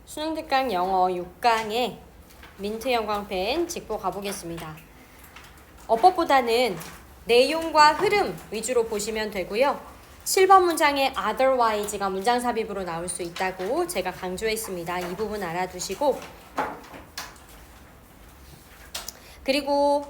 수능 특강 영어 6강의 민트 형광펜 짚고 가보겠습니다. 어법보다는 내용과 흐름 위주로 보시면 되고요. 7번 문장에 otherwise가 문장 삽입으로 나올 수 있다고 제가 강조했습니다. 이 부분 알아두시고, 그리고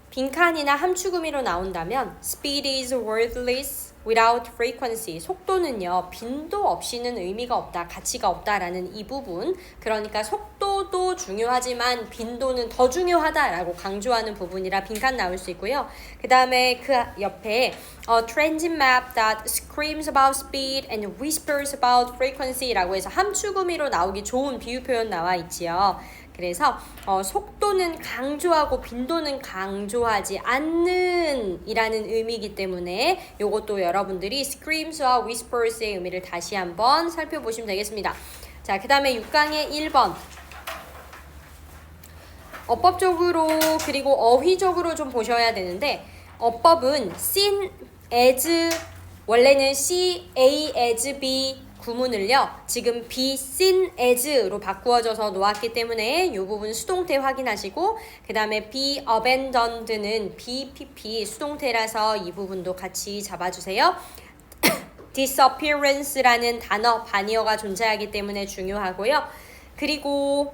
빈칸이나 함축음이로 나온다면 speed is worthless without frequency. 속도는요, 빈도 없이는 의미가 없다, 가치가 없다라는 이 부분, 그러니까 속도도 중요하지만 빈도는 더 중요하다라고 강조하는 부분이라 빈칸 나올 수 있고요. 그 다음에 그 옆에 A transit map that screams about speed and whispers about frequency라고 해서 함축음이로 나오기 좋은 비유 표현 나와 있지요. 그래서 속도는 강조하고 빈도는 강조하지 않는 이라는 의미이기 때문에 이것도 여러분들이 screams와 whispers의 의미를 다시 한번 살펴보시면 되겠습니다. 자, 그 다음에 6강의 1번 어법적으로 그리고 어휘적으로 좀 보셔야 되는데, 어법은 seen as, 원래는 see A as B 구문을요 지금 be seen as로 바꾸어져서 놓았기 때문에 이 부분 수동태 확인하시고, 그 다음에 be abandoned는 BPP 수동태라서 이 부분도 같이 잡아주세요. disappearance라는 단어 반의어가 존재하기 때문에 중요하고요. 그리고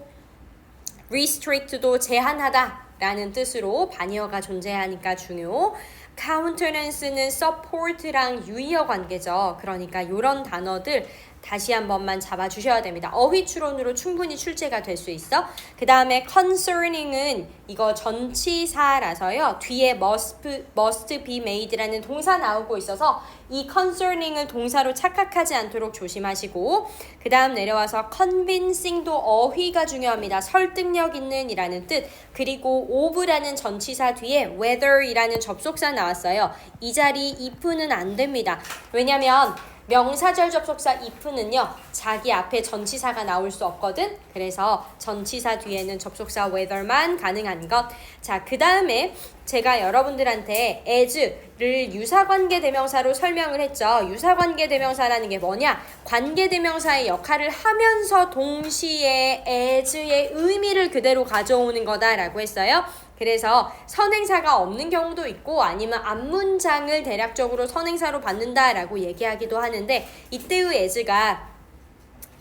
restrict도 제한하다 라는 뜻으로 반의어가 존재하니까 중요. countenance는 support랑 유의어 관계죠. 그러니까 이런 단어들 다시 한 번만 잡아주셔야 됩니다. 어휘 추론으로 충분히 출제가 될 수 있어. 그 다음에 concerning은 이거 전치사라서요. 뒤에 must be made라는 동사 나오고 있어서 이 concerning을 동사로 착각하지 않도록 조심하시고, 그 다음 내려와서 convincing도 어휘가 중요합니다. 설득력 있는 이라는 뜻. 그리고 of라는 전치사 뒤에 whether이라는 접속사 나왔어요. 이 자리 if는 안 됩니다. 왜냐면 명사절 접속사 if는요 자기 앞에 전치사가 나올 수 없거든. 그래서 전치사 뒤에는 접속사 whether만 가능한 것. 자, 그 다음에 제가 여러분들한테 as를 유사관계대명사로 설명을 했죠. 유사관계대명사라는 게 뭐냐, 관계대명사의 역할을 하면서 동시에 as의 의미를 그대로 가져오는 거다라고 했어요. 그래서 선행사가 없는 경우도 있고 아니면 앞문장을 대략적으로 선행사로 받는다라고 얘기하기도 하는데, 이때의 as가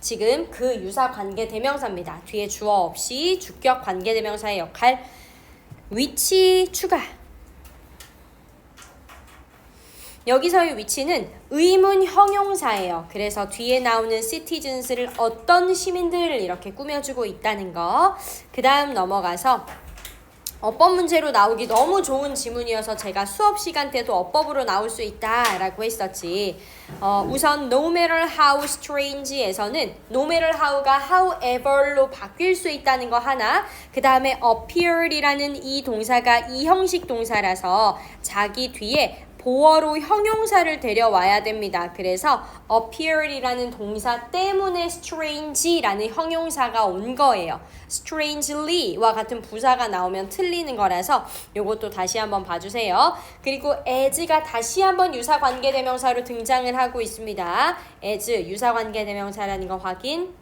지금 그 유사관계대명사입니다. 뒤에 주어 없이 주격 관계대명사의 역할, 위치 추가. 여기서의 위치는 의문 형용사예요. 그래서 뒤에 나오는 citizens를 어떤 시민들 이렇게 꾸며주고 있다는 거. 그 다음 넘어가서 어법 문제로 나오기 너무 좋은 지문이어서 제가 수업 시간 때도 어법으로 나올 수 있다라고 했었지. 우선 no matter how strange에서는 no matter how가 however로 바뀔 수 있다는 거 하나, 그 다음에 appear이라는 이 동사가 이 형식 동사라서 자기 뒤에 보어로 형용사를 데려와야 됩니다. 그래서 appear이라는 동사 때문에 strange라는 형용사가 온 거예요. strangely와 같은 부사가 나오면 틀리는 거라서 요것도 다시 한번 봐주세요. 그리고 as가 다시 한번 유사관계대명사로 등장을 하고 있습니다. as 유사관계대명사라는 거 확인.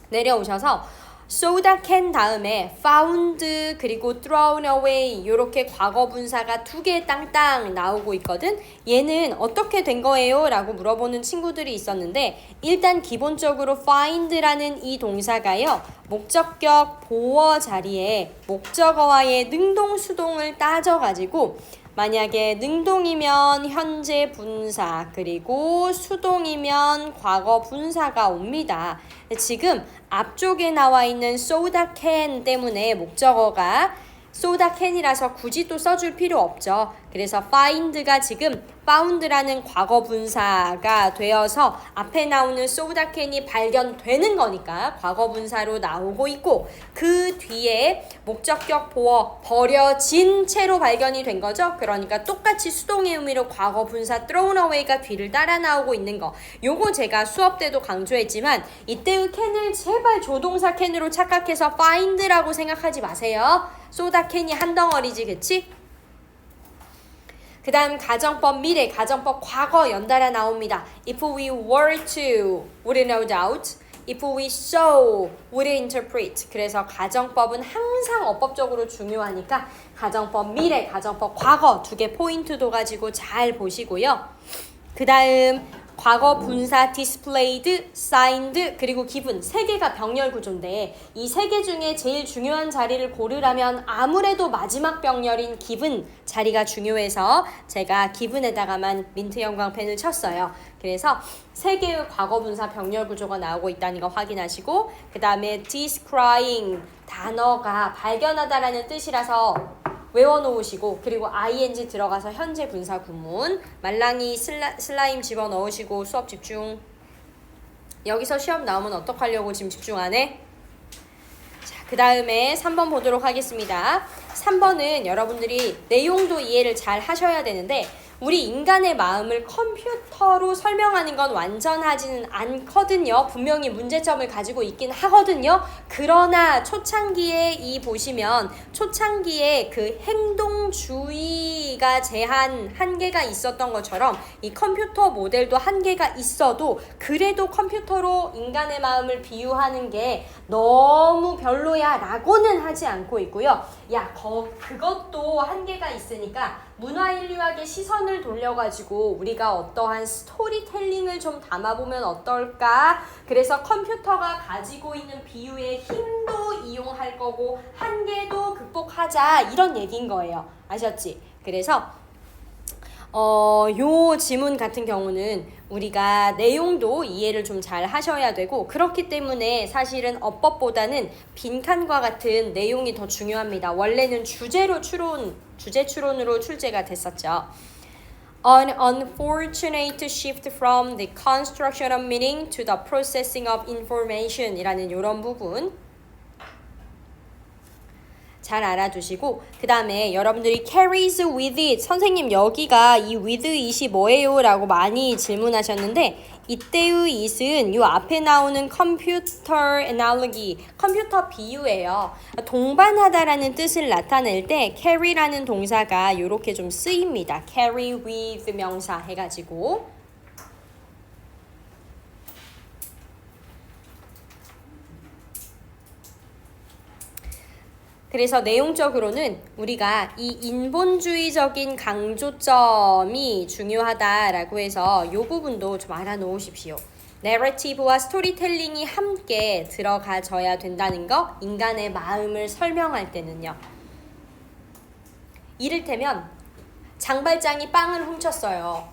내려오셔서 soda can 다음에 found 그리고 thrown away 이렇게 과거 분사가 두 개 땅땅 나오고 있거든. 얘는 어떻게 된 거예요? 라고 물어보는 친구들이 있었는데, 일단 기본적으로 find라는 이 동사가요 목적격 보어 자리에 목적어와의 능동 수동을 따져가지고, 만약에 능동이면 현재 분사 그리고 수동이면 과거 분사가 옵니다. 지금 앞쪽에 나와 있는 soda can 때문에 목적어가 soda can이라서 굳이 또 써줄 필요 없죠. 그래서 find가 지금 found라는 과거 분사가 되어서 앞에 나오는 soda can이 발견되는 거니까 과거 분사로 나오고 있고, 그 뒤에 목적격 보어 버려진 채로 발견이 된 거죠. 그러니까 똑같이 수동의 의미로 과거 분사 thrown away가 뒤를 따라 나오고 있는 거. 요거 제가 수업 때도 강조했지만 이때의 can을 제발 조동사 can으로 착각해서 find라고 생각하지 마세요. soda can이 한 덩어리지, 그치? 그 다음 가정법 미래, 가정법 과거 연달아 나옵니다. If we were to, would no doubt. If we saw, would interpret. 그래서 가정법은 항상 어법적으로 중요하니까 가정법 미래, 가정법 과거 두 개 포인트 둬가지고 잘 보시고요. 그 다음 과거 분사 displayed, signed, 그리고 given 세 개가 병렬 구조인데 이 세 개 중에 제일 중요한 자리를 고르라면 아무래도 마지막 병렬인 given 자리가 중요해서 제가 given에다가만 민트 형광펜을 쳤어요. 그래서 세 개의 과거 분사 병렬 구조가 나오고 있다는 거 확인하시고 그 다음에 descrying 단어가 발견하다라는 뜻이라서 외워놓으시고 그리고 ing 들어가서 현재 분사 구문 말랑이 슬라임 집어넣으시고 수업 집중. 여기서 시험 나오면 어떡하려고 지금 집중 안 해? 자, 그 다음에 3번 보도록 하겠습니다. 3번은 여러분들이 내용도 이해를 잘 하셔야 되는데 우리 인간의 마음을 컴퓨터로 설명하는 건 완전하지는 않거든요. 분명히 문제점을 가지고 있긴 하거든요. 그러나 초창기에 이 보시면 초창기에 그 행동주의가 한계가 있었던 것처럼 이 컴퓨터 모델도 한계가 있어도 그래도 컴퓨터로 인간의 마음을 비유하는 게 너무 별로야 라고는 하지 않고 있고요. 야, 그것도 한계가 있으니까 문화인류학의 시선을 돌려가지고 우리가 어떠한 스토리텔링을 좀 담아보면 어떨까? 그래서 컴퓨터가 가지고 있는 비유의 힘도 이용할 거고 한계도 극복하자 이런 얘기인 거예요. 아셨지? 그래서 요 지문 같은 경우는 우리가 내용도 이해를 좀 잘 하셔야 되고 그렇기 때문에 사실은 어법보다는 빈칸과 같은 내용이 더 중요합니다. 원래는 주제 추론으로 출제가 됐었죠. An unfortunate shift from the construction of meaning to the processing of information 이라는 이런 부분 잘 알아두시고 그 다음에 여러분들이 carries with it 선생님 여기가 이 with it이 뭐예요? 라고 많이 질문하셨는데 이때의 it은 요 앞에 나오는 computer analogy 컴퓨터 비유예요. 동반하다라는 뜻을 나타낼 때 carry라는 동사가 요렇게 좀 쓰입니다. carry with 명사 해가지고 그래서 내용적으로는 우리가 이 인본주의적인 강조점이 중요하다라고 해서 이 부분도 좀 알아놓으십시오. 내러티브와 스토리텔링이 함께 들어가져야 된다는 거 인간의 마음을 설명할 때는요. 이를테면 장발장이 빵을 훔쳤어요.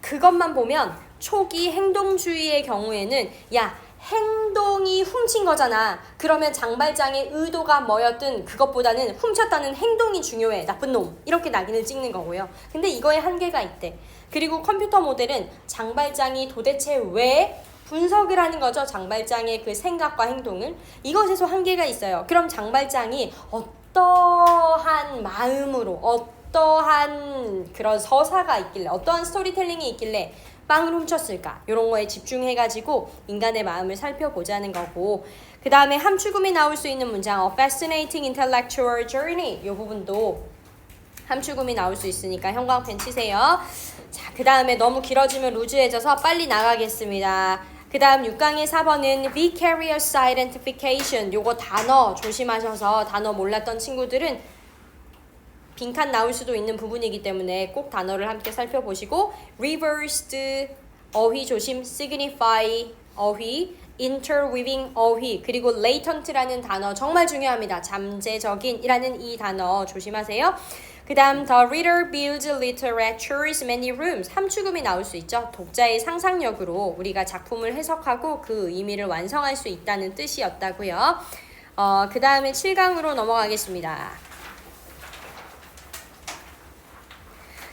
그것만 보면 초기 행동주의의 경우에는 야 행동이 훔친 거잖아. 그러면 장발장의 의도가 뭐였든 그것보다는 훔쳤다는 행동이 중요해. 나쁜 놈. 이렇게 낙인을 찍는 거고요. 근데 이거에 한계가 있대. 그리고 컴퓨터 모델은 장발장이 도대체 왜 분석을 하는 거죠. 장발장의 그 생각과 행동을. 이것에서 한계가 있어요. 그럼 장발장이 어떠한 마음으로 어떠한 그런 서사가 있길래 어떠한 스토리텔링이 있길래 빵을 훔쳤을까? 이런 거에 집중해가지고 인간의 마음을 살펴보자는 거고 그 다음에 함축음이 나올 수 있는 문장 A fascinating intellectual journey 이 부분도 함축음이 나올 수 있으니까 형광펜 치세요. 자, 그 다음에 너무 길어지면 루즈해져서 빨리 나가겠습니다. 그 다음 6강의 4번은 vicarious identification 요거 단어 조심하셔서 단어 몰랐던 친구들은 빈칸 나올 수도 있는 부분이기 때문에 꼭 단어를 함께 살펴보시고 reversed 어휘 조심 signify 어휘 interweaving 어휘 그리고 latent라는 단어 정말 중요합니다. 잠재적인이라는 이 단어 조심하세요. 그 다음 The reader builds literature's many rooms 함축음이 나올 수 있죠. 독자의 상상력으로 우리가 작품을 해석하고 그 의미를 완성할 수 있다는 뜻이었다고요. 그 다음에 7강으로 넘어가겠습니다.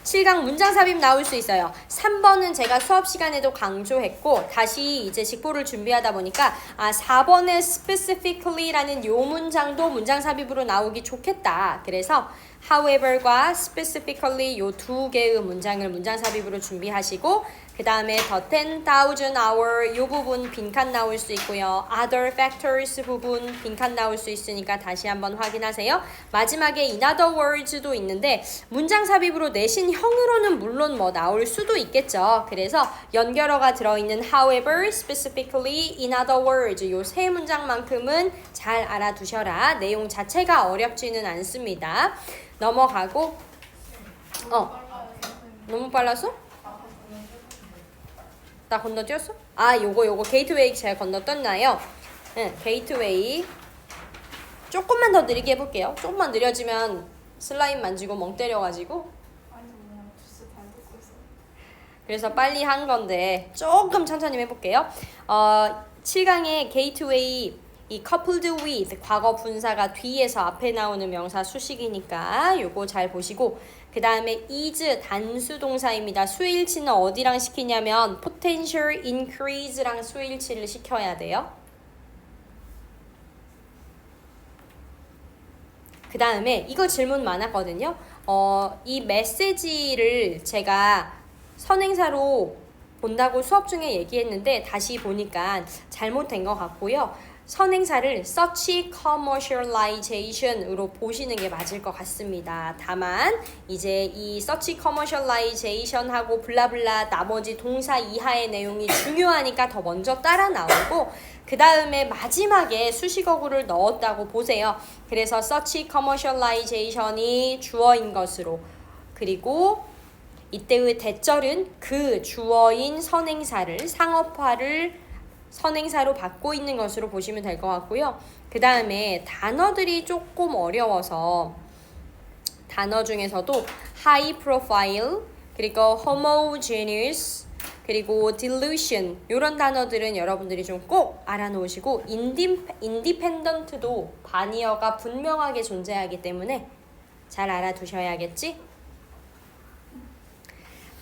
7강 문장 삽입 나올 수 있어요. 3번은 제가 수업 시간에도 강조했고 다시 이제 직보를 준비하다 보니까 4번에 specifically라는 요 문장도 문장 삽입으로 나오기 좋겠다. 그래서 however과 specifically 요 두 개의 문장을 문장 삽입으로 준비하시고 그 다음에 the 10,000 hour 요 부분 빈칸 나올 수 있고요. other factors 부분 빈칸 나올 수 있으니까 다시 한번 확인하세요. 마지막에 in other words도 있는데 문장 삽입으로 내신 형으로는 물론 뭐 나올 수도 있겠죠. 그래서 연결어가 들어있는 however, specifically, in other words 요 세 문장만큼은 잘 알아두셔라. 내용 자체가 어렵지는 않습니다. 넘어가고 너무 빨랐어? 나 건너뛰었어? 요거 게이트웨이 제가 건너뛰었나요? 네, 게이트웨이 조금만 더 느리게 해볼게요. 조금만 느려지면 슬라임 만지고 멍 때려가지고 그래서 빨리 한 건데 조금 천천히 해볼게요. 7강의 게이트웨이 이 coupled with 과거 분사가 뒤에서 앞에 나오는 명사 수식이니까 요거 잘 보시고 그 다음에 is 단수 동사입니다. 수일치는 어디랑 시키냐면 potential increase랑 수일치를 시켜야 돼요. 그 다음에 이거 질문 많았거든요. 이 메시지를 제가 선행사로 본다고 수업 중에 얘기했는데 다시 보니까 잘못된 것 같고요. 선행사를 such commercialization으로 보시는 게 맞을 것 같습니다. 다만 이제 이 such commercialization하고 블라블라 나머지 동사 이하의 내용이 중요하니까 더 먼저 따라 나오고 그 다음에 마지막에 수식어구를 넣었다고 보세요. 그래서 such commercialization이 주어인 것으로 그리고 이때의 대절은 그 주어인 선행사를 상업화를 선행사로 받고 있는 것으로 보시면 될 것 같고요. 그 다음에 단어들이 조금 어려워서 단어 중에서도 high profile 그리고 homogeneous 그리고 delusion 이런 단어들은 여러분들이 좀 꼭 알아놓으시고 independent도 반의어가 분명하게 존재하기 때문에 잘 알아두셔야겠지?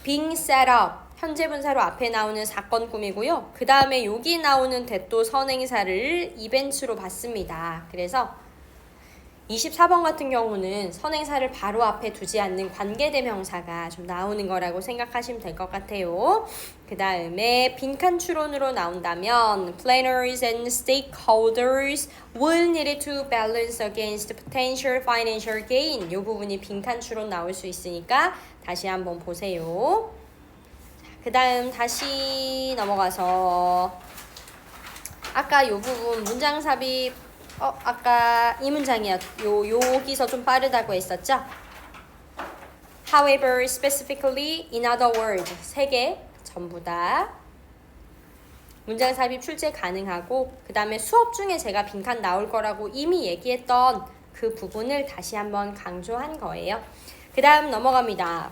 being set up 현재 분사로 앞에 나오는 사건 꾸미고요. 그 다음에 여기 나오는 대도 선행사를 이벤트로 받습니다. 그래서 24번 같은 경우는 선행사를 바로 앞에 두지 않는 관계대명사가 좀 나오는 거라고 생각하시면 될 것 같아요. 그 다음에 빈칸 추론으로 나온다면 planners and stakeholders will need to balance against potential financial gain 이 부분이 빈칸 추론 나올 수 있으니까 다시 한번 보세요. 그 다음 다시 넘어가서 아까 요 부분 문장 삽입 아까 이 문장이야. 여기서 좀 빠르다고 했었죠? However, specifically, in other words 세 개 전부 다 문장 삽입 출제 가능하고 그 다음에 수업 중에 제가 빈칸 나올 거라고 이미 얘기했던 그 부분을 다시 한번 강조한 거예요. 그 다음 넘어갑니다.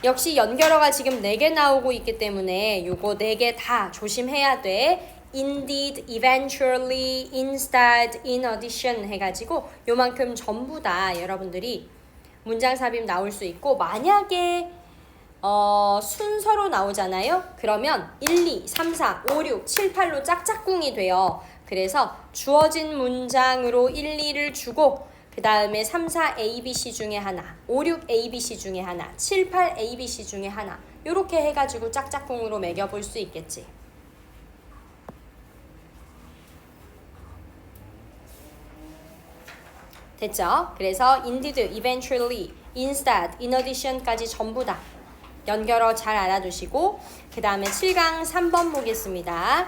역시 연결어가 지금 4개 나오고 있기 때문에 요거 4개 다 조심해야 돼. indeed, eventually, instead, in addition 해가지고 요만큼 전부 다 여러분들이 문장 삽입 나올 수 있고 만약에 순서로 나오잖아요. 그러면 1, 2, 3, 4, 5, 6, 7, 8로 짝짝꿍이 돼요. 그래서 주어진 문장으로 1, 2를 주고 그 다음에 3, 4 ABC 중에 하나, 5, 6 ABC 중에 하나, 7, 8 ABC 중에 하나 요렇게 해가지고 짝짝꿍으로 매겨볼 수 있겠지. 됐죠? 그래서 indeed, eventually, instead, in addition까지 전부 다 연결어 잘 알아두시고 그 다음에 7강 3번 보겠습니다.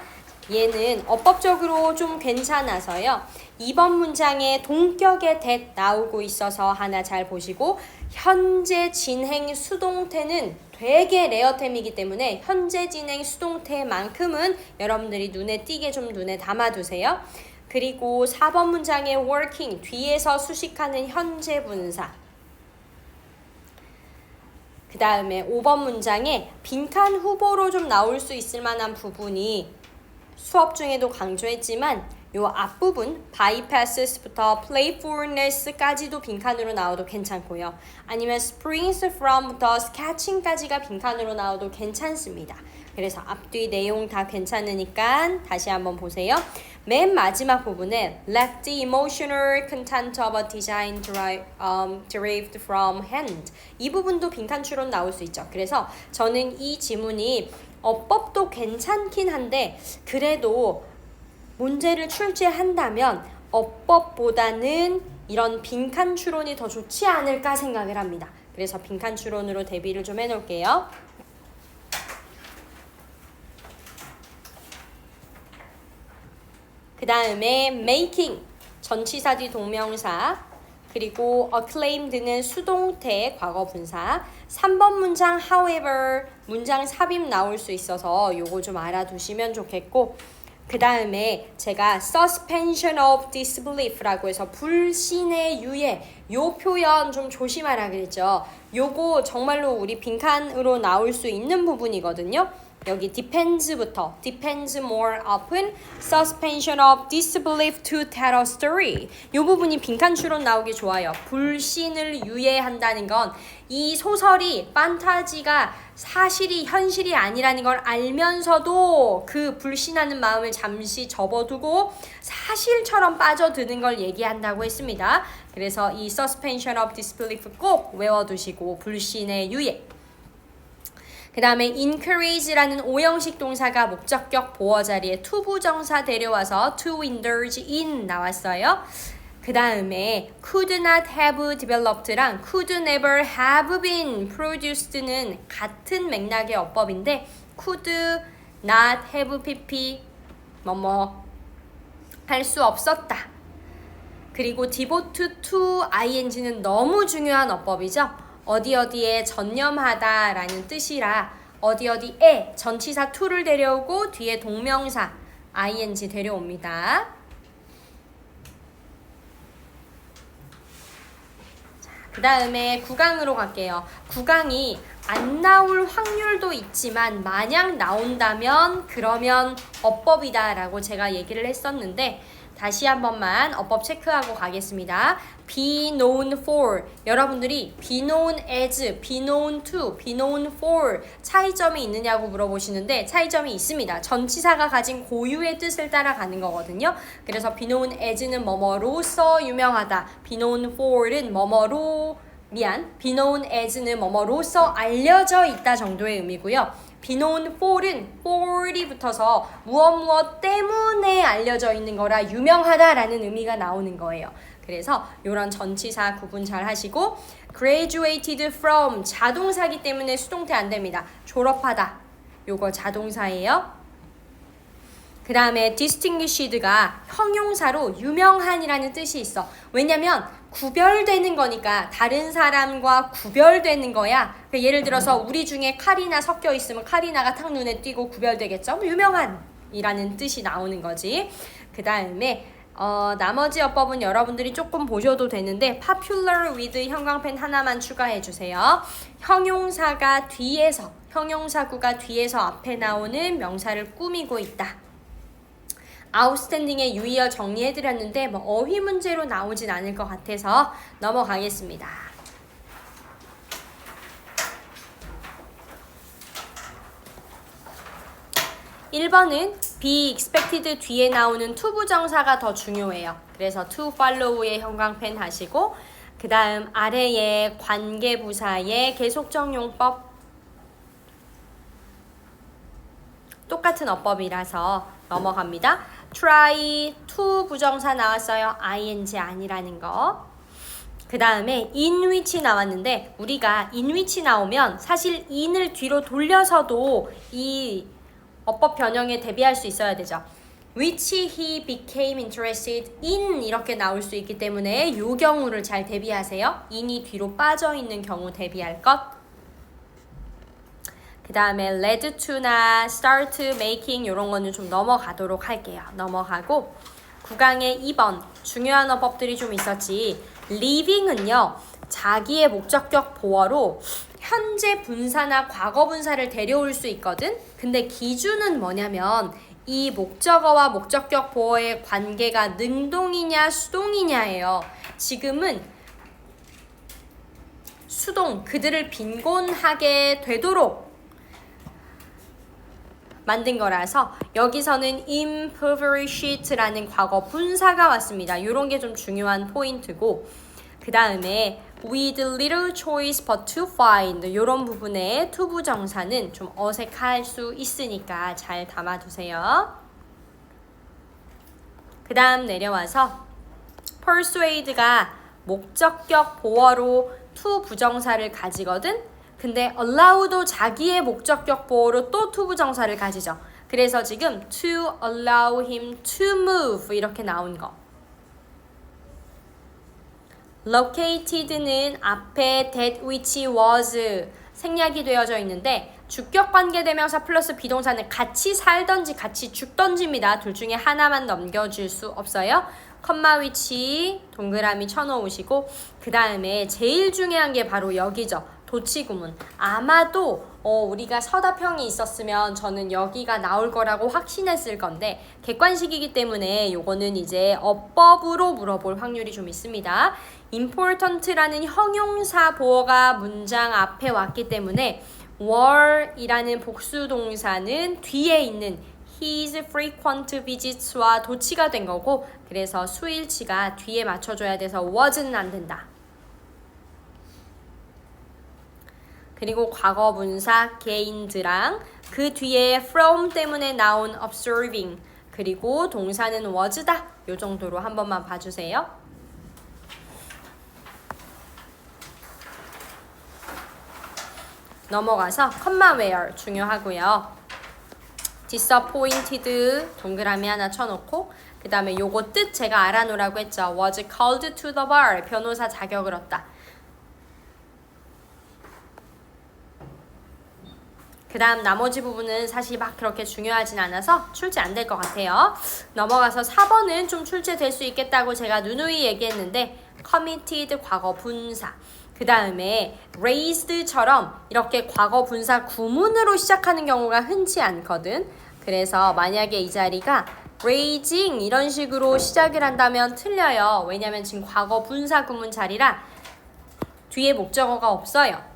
얘는 어법적으로 좀 괜찮아서요. 2번 문장에 동격의 that 나오고 있어서 하나 잘 보시고 현재 진행 수동태는 되게 레어템이기 때문에 현재 진행 수동태만큼은 여러분들이 눈에 띄게 좀 눈에 담아두세요. 그리고 4번 문장의 working 뒤에서 수식하는 현재 분사 그 다음에 5번 문장에 빈칸 후보로 좀 나올 수 있을 만한 부분이 수업 중에도 강조했지만 요 앞부분 bypasses부터 playfulness까지도 빈칸으로 나와도 괜찮고요. 아니면 springs from부터 sketching까지가 빈칸으로 나와도 괜찮습니다. 그래서 앞뒤 내용 다 괜찮으니까 다시 한번 보세요. 맨 마지막 부분에 let the emotional content of a design derived from hand 이 부분도 빈칸 추론 나올 수 있죠. 그래서 저는 이 지문이 어법도 괜찮긴 한데 그래도 문제를 출제한다면 어법보다는 이런 빈칸 추론이 더 좋지 않을까 생각을 합니다. 그래서 빈칸 추론으로 대비를 좀 해놓을게요. 그 다음에 making, 전치사 뒤 동명사, 그리고 acclaimed는 수동태 과거 분사, 3번 문장 however, 문장 삽입 나올 수 있어서 요거 좀 알아두시면 좋겠고 그 다음에 제가 suspension of disbelief라고 해서 불신의 유예 요 표현 좀 조심하라 그랬죠. 요거 정말로 우리 빈칸으로 나올 수 있는 부분이거든요. 여기 depends부터 depends more often suspension of disbelief to tell a story 이 부분이 빈칸 추론 나오기 좋아요. 불신을 유예한다는 건 이 소설이 판타지가 사실이 현실이 아니라는 걸 알면서도 그 불신하는 마음을 잠시 접어두고 사실처럼 빠져드는 걸 얘기한다고 했습니다. 그래서 이 suspension of disbelief 꼭 외워두시고 불신의 유예 그 다음에 encourage라는 오형식 동사가 목적격 보어 자리에 투부정사 데려와서 to indulge in 나왔어요. 그 다음에 could not have developed랑 could never have been produced는 같은 맥락의 어법인데 could not have pp 뭐뭐 할 수 없었다. 그리고 devote to ing는 너무 중요한 어법이죠. 어디에 전념하다 라는 뜻이라 어디에 전치사 to를 데려오고 뒤에 동명사 ing 데려옵니다. 그 다음에 9강으로 갈게요. 9강이 안 나올 확률도 있지만 만약 나온다면 그러면 어법이다 라고 제가 얘기를 했었는데 다시 한 번만 어법 체크하고 가겠습니다. be known for 여러분들이 be known as, be known to, be known for 차이점이 있느냐고 물어보시는데 차이점이 있습니다. 전치사가 가진 고유의 뜻을 따라가는 거거든요. 그래서 be known as는 뭐뭐로서 유명하다. be known for는 뭐뭐로 be known as는 뭐뭐로서 알려져 있다 정도의 의미고요. be known for은 for이 붙어서 무엇 때문에 알려져 있는 거라 유명하다라는 의미가 나오는 거예요. 그래서 이런 전치사 구분 잘 하시고 graduated from 자동사기 때문에 수동태 안 됩니다. 졸업하다. 요거 자동사예요. 그 다음에 distinguished가 형용사로 유명한이라는 뜻이 있어. 왜냐면 구별되는 거니까 다른 사람과 구별되는 거야. 그러니까 예를 들어서 우리 중에 카리나 섞여 있으면 카리나가 탁 눈에 띄고 구별되겠죠. 유명한이라는 뜻이 나오는 거지. 그 다음에 나머지 어법은 여러분들이 조금 보셔도 되는데 popular with 형광펜 하나만 추가해 주세요. 형용사가 뒤에서 형용사구가 뒤에서 앞에 나오는 명사를 꾸미고 있다. 아웃스탠딩의 유의어 정리해드렸는데 뭐 어휘 문제로 나오진 않을 것 같아서 넘어가겠습니다. 1번은 be expected 뒤에 나오는 to 부정사가 더 중요해요. 그래서 to follow의 형광펜 하시고 그 다음 아래에 관계부사의 계속적용법 똑같은 어법이라서 넘어갑니다. try, to 부정사 나왔어요. ing 아니라는 거. 그 다음에 in which 나왔는데 우리가 in which 나오면 사실 in을 뒤로 돌려서도 이 어법 변형에 대비할 수 있어야 되죠. which he became interested in 이렇게 나올 수 있기 때문에 이 경우를 잘 대비하세요. in이 뒤로 빠져 있는 경우 대비할 것. 그 다음에 led to나 start making 이런 거는 좀 넘어가도록 할게요. 넘어가고 9강의 2번 중요한 어법들이 좀 있었지. living은요. 자기의 목적격 보어로 현재 분사나 과거 분사를 데려올 수 있거든. 근데 기준은 뭐냐면 이 목적어와 목적격 보어의 관계가 능동이냐 수동이냐예요. 지금은 수동, 그들을 빈곤하게 되도록 만든 거라서 여기서는 impoverished라는 과거 분사가 왔습니다. 이런 게 좀 중요한 포인트고, 그 다음에 with little choice but to find 이런 부분에 to 부정사는 좀 어색할 수 있으니까 잘 담아두세요. 그 다음 내려와서 persuade가 목적격 보어로 to 부정사를 가지거든. 근데 allow도 자기의 목적격 보어로 또 to 부정사를 가지죠. 그래서 지금 to allow him to move 이렇게 나온 거. located는 앞에 that which was 생략이 되어져 있는데 주격 관계대명사 플러스 비동사는 같이 살던지 같이 죽던지입니다. 둘 중에 하나만 넘겨줄 수 없어요. 컴마 위치 동그라미 쳐놓으시고, 그 다음에 제일 중요한 게 바로 여기죠. 도치구문. 아마도 우리가 서답형이 있었으면 저는 여기가 나올 거라고 확신했을 건데 객관식이기 때문에 요거는 이제 어법으로 물어볼 확률이 좀 있습니다. important라는 형용사 보어가 문장 앞에 왔기 때문에 were이라는 복수 동사는 뒤에 있는 his frequent visits와 도치가 된 거고, 그래서 수일치가 뒤에 맞춰줘야 돼서 was는 안 된다. 그리고 과거 분사 gained랑 그 뒤에 from 때문에 나온 observing, 그리고 동사는 was다. 요 정도로 한 번만 봐주세요. 넘어가서 컴마 where 중요하고요. disappointed 동그라미 하나 쳐놓고, 그 다음에 요거 뜻 제가 알아놓으라고 했죠. was called to the bar 변호사 자격을 얻다. 그 다음 나머지 부분은 사실 막 그렇게 중요하진 않아서 출제 안 될 것 같아요. 넘어가서 4번은 좀 출제될 수 있겠다고 제가 누누이 얘기했는데 committed 과거 분사, 그 다음에 raised처럼 이렇게 과거 분사 구문으로 시작하는 경우가 흔치 않거든. 그래서 만약에 이 자리가 raising 이런 식으로 시작을 한다면 틀려요. 왜냐면 지금 과거 분사 구문 자리라 뒤에 목적어가 없어요.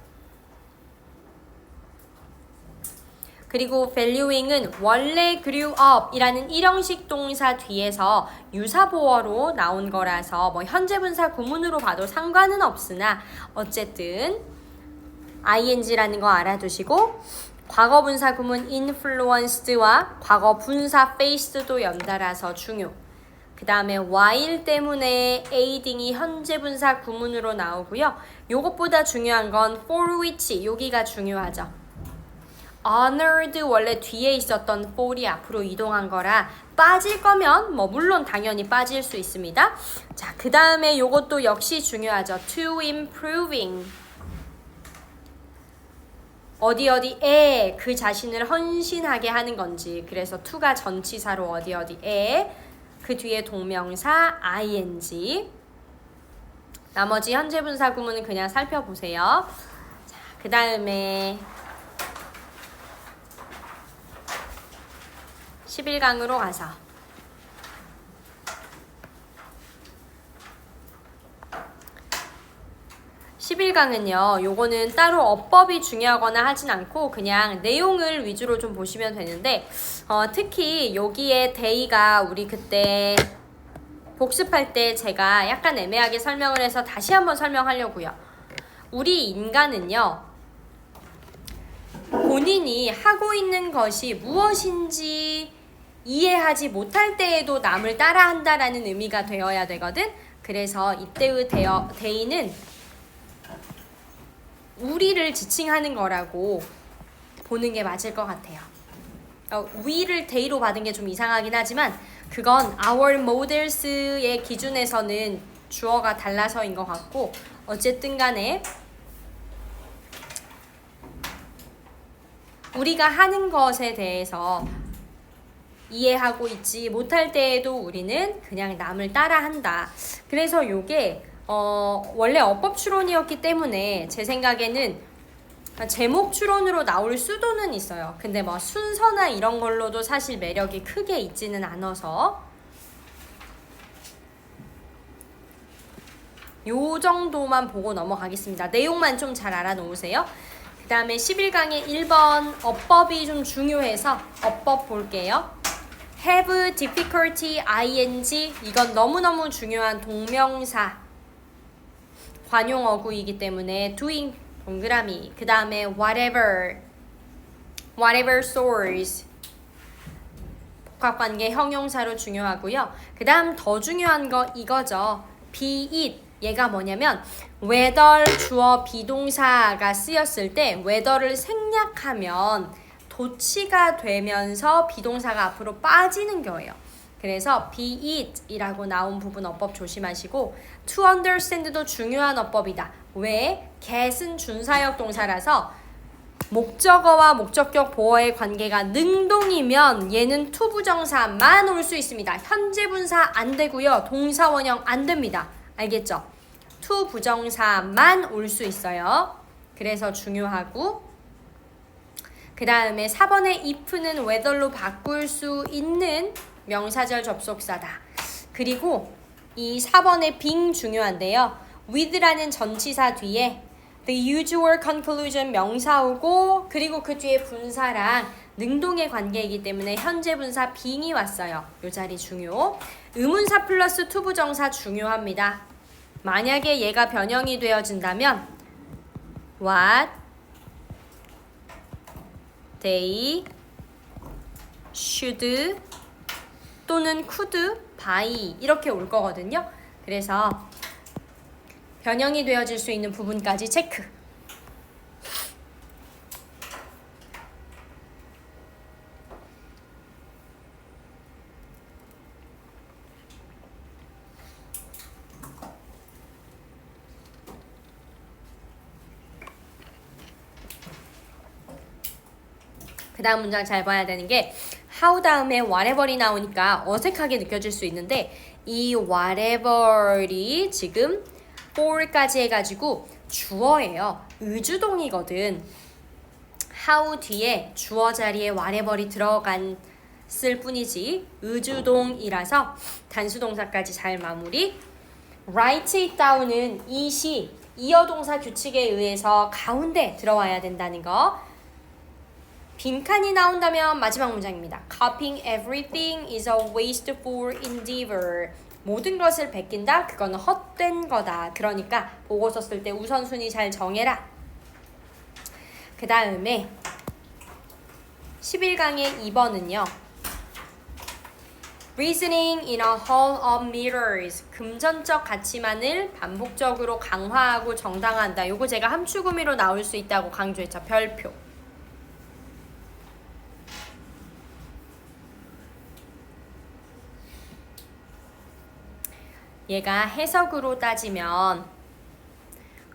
그리고 valuing은 원래 grew up 이라는 일형식 동사 뒤에서 유사보어로 나온 거라서 뭐 현재 분사 구문으로 봐도 상관은 없으나 어쨌든 ing라는 거 알아두시고, 과거 분사 구문 influenced와 과거 분사 faced도 연달아서 중요. 그 다음에 while 때문에 aiding이 현재 분사 구문으로 나오고요. 요것보다 중요한 건 for which 여기가 중요하죠. honored 원래 뒤에 있었던 for이 앞으로 이동한 거라 빠질 거면 뭐 물론 당연히 빠질 수 있습니다. 자, 그 다음에 요것도 역시 중요하죠. to improving 어디에 그 자신을 헌신하게 하는 건지, 그래서 to가 전치사로 어디에 그 뒤에 동명사 ing, 나머지 현재 분사 구문은 그냥 살펴보세요. 자, 그 다음에 11강으로 가서 요거는 따로 어법이 중요하거나 하진 않고 그냥 내용을 위주로 좀 보시면 되는데 특히 여기에 데이가 우리 그때 복습할 때 제가 약간 애매하게 설명을 해서 다시 한번 설명하려고요. 우리 인간은요, 본인이 하고 있는 것이 무엇인지 이해하지 못할 때에도 남을 따라한다라는 의미가 되어야 되거든. 그래서 이때의 데이는 우리를 지칭하는 거라고 보는 게 맞을 것 같아요. we를 데이로 받은 게 좀 이상하긴 하지만 그건 our models의 기준에서는 주어가 달라서인 것 같고, 어쨌든 간에 우리가 하는 것에 대해서 이해하고 있지 못할 때에도 우리는 그냥 남을 따라한다. 그래서 요게 원래 어법 추론이었기 때문에 제 생각에는 제목 추론으로 나올 수도는 있어요. 근데 뭐 순서나 이런 걸로도 사실 매력이 크게 있지는 않아서 요 정도만 보고 넘어가겠습니다. 내용만 좀 잘 알아놓으세요. 그 다음에 11강의 1번 어법이 좀 중요해서 어법 볼게요. have difficulty ing 이건 너무너무 중요한 동명사 관용어구이기 때문에 doing 동그라미 그 다음에 whatever source 복합관계 형용사로 중요하고요. 그 다음 더 중요한 거 이거죠. be it 얘가 뭐냐면 whether 주어 비동사가 쓰였을 때 whether를 생략하면 도치가 되면서 비동사가 앞으로 빠지는 거예요. 그래서 be it 이라고 나온 부분 어법 조심하시고 to understand도 중요한 어법이다. 왜? get은 준사역 동사라서 목적어와 목적격 보어의 관계가 능동이면 얘는 to 부정사만 올 수 있습니다. 현재 분사 안 되고요. 동사 원형 안 됩니다. 알겠죠? to 부정사만 올 수 있어요. 그래서 중요하고 그 다음에 4번의 if는 whether로 바꿀 수 있는 명사절 접속사다. 그리고 이 4번의 being 중요한데요. with라는 전치사 뒤에 the usual conclusion 명사 오고 그리고 그 뒤에 분사랑 능동의 관계이기 때문에 현재 분사 being이 왔어요. 이 자리 중요. 의문사 플러스 to 부정사 중요합니다. 만약에 얘가 변형이 되어진다면 what they should 또는 could by 이렇게 올 거거든요. 그래서 변형이 되어질 수 있는 부분까지 체크. 그 다음 문장 잘 봐야 되는 게 how 다음에 whatever이 나오니까 어색하게 느껴질 수 있는데 이 whatever이 지금 for까지 해가지고 주어예요. 의주동이거든. how 뒤에 주어 자리에 whatever이 들어갔을 뿐이지 의주동이라서 단수동사까지 잘 마무리. write it down은 이시 이어동사 규칙에 의해서 가운데 들어와야 된다는 거. 빈칸이 나온다면 마지막 문장입니다. Copying everything is a wasteful endeavor. 모든 것을 베낀다? 그거는 헛된 거다. 그러니까 보고서 쓸 때 우선순위 잘 정해라. 그 다음에 11강의 2번은요. Reasoning in a hall of mirrors. 금전적 가치만을 반복적으로 강화하고 정당화한다. 요거 제가 함축의미로 나올 수 있다고 강조했죠. 별표. 얘가 해석으로 따지면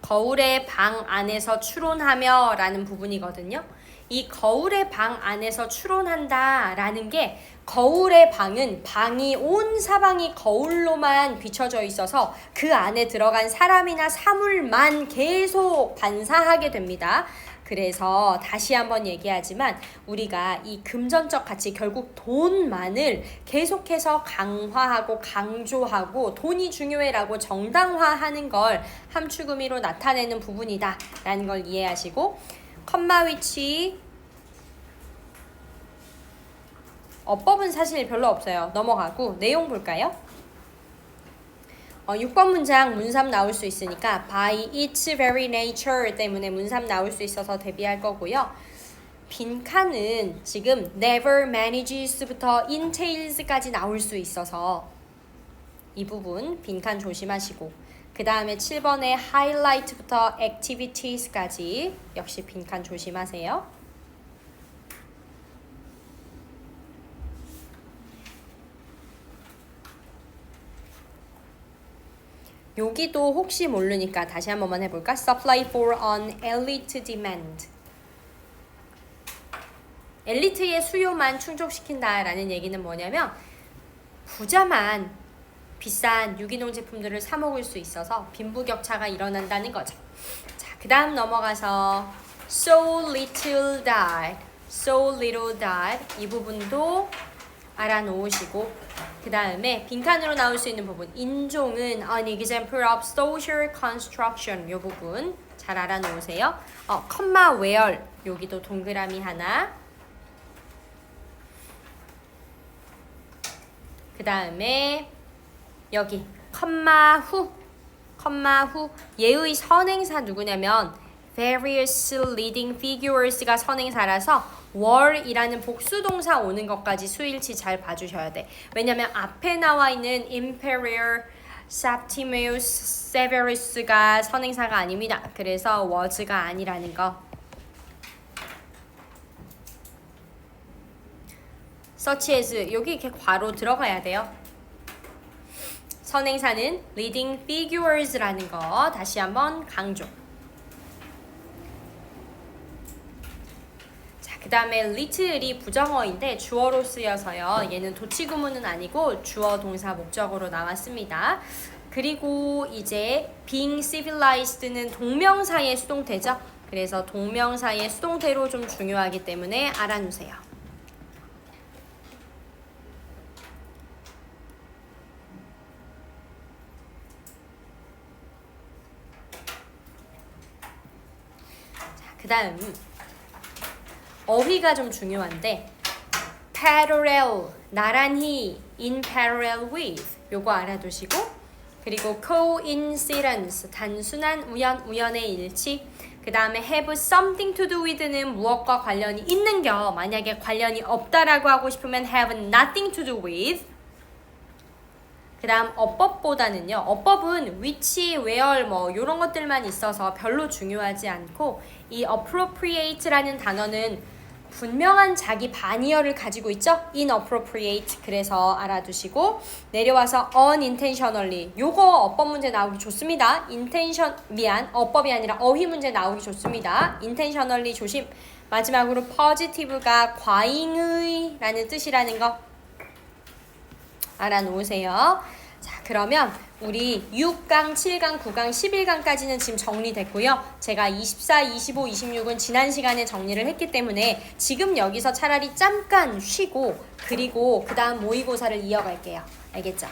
거울의 방 안에서 추론하며 라는 부분이거든요. 이 거울의 방 안에서 추론한다 라는 게 거울의 방은 방이 온 사방이 거울로만 비춰져 있어서 그 안에 들어간 사람이나 사물만 계속 반사하게 됩니다. 그래서 다시 한번 얘기하지만 우리가 이 금전적 가치 결국 돈만을 계속해서 강화하고 강조하고 돈이 중요해라고 정당화하는 걸 함축의미로 나타내는 부분이다 라는 걸 이해하시고 컴마 위치 어법은 사실 별로 없어요. 넘어가고 내용 볼까요? 6번 문장 문삼 나올 수 있으니까 by its very nature 때문에 문삼 나올 수 있어서 대비할 거고요. 빈칸은 지금 never manages부터 entails까지 나올 수 있어서 이 부분 빈칸 조심하시고 그 다음에 7번에 highlight부터 activities까지 역시 빈칸 조심하세요. 여기도 혹시 모르니까 다시 한 번만 해볼까? Supply for an elite demand. 엘리트의 수요만 충족시킨다라는 얘기는 뭐냐면 부자만 비싼 유기농 제품들을 사 먹을 수 있어서 빈부격차가 일어난다는 거죠. 자, 그 다음 넘어가서 so little died, so little died 이 부분도 알아놓으시고 그 다음에 빈칸으로 나올 수 있는 부분 인종은 an example of social construction 이 부분 잘 알아놓으세요. 컴마 where 여기도 동그라미 하나 그 다음에 여기 컴마 후 얘의 선행사 누구냐면 various leading figures가 선행사라서 were이라는 복수동사 오는 것까지 수일치 잘 봐주셔야 돼. 왜냐면 앞에 나와 있는 imperial Septimius Severus가 선행사가 아닙니다. 그래서 was가 아니라는 거. such as 여기 이렇게 괄호 들어가야 돼요. 선행사는 leading figures라는 거 다시 한번 강조. 자, 그 다음에 little이 부정어인데 주어로 쓰여서요. 얘는 도치구문은 아니고 주어 동사 목적으로 나왔습니다. 그리고 이제 being civilized는 동명사의 수동태죠. 그래서 동명사의 수동태로 좀 중요하기 때문에 알아두세요. 그 다음 어휘가 좀 중요한데 parallel, 나란히 in parallel with 요거 알아두시고 그리고 coincidence, 단순한 우연의 일치 그 다음에 have something to do with는 무엇과 관련이 있는 겨 만약에 관련이 없다라고 하고 싶으면 have nothing to do with 그 다음 어법보다는요. 어법은 which, where 뭐 이런 것들만 있어서 별로 중요하지 않고 이 appropriate라는 단어는 분명한 자기 반의어를 가지고 있죠. inappropriate 그래서 알아두시고 내려와서 unintentionally 요거 어법 문제 나오기 좋습니다. 어법이 아니라 어휘 문제 나오기 좋습니다. intentionally 조심. 마지막으로 positive가 과잉의 라는 뜻이라는 거 알아놓으세요. 자, 그러면 우리 6강, 7강, 9강, 11강까지는 지금 정리됐고요. 제가 24, 25, 26은 지난 시간에 정리를 했기 때문에 지금 여기서 차라리 잠깐 쉬고 그리고 그 다음 모의고사를 이어갈게요. 알겠죠?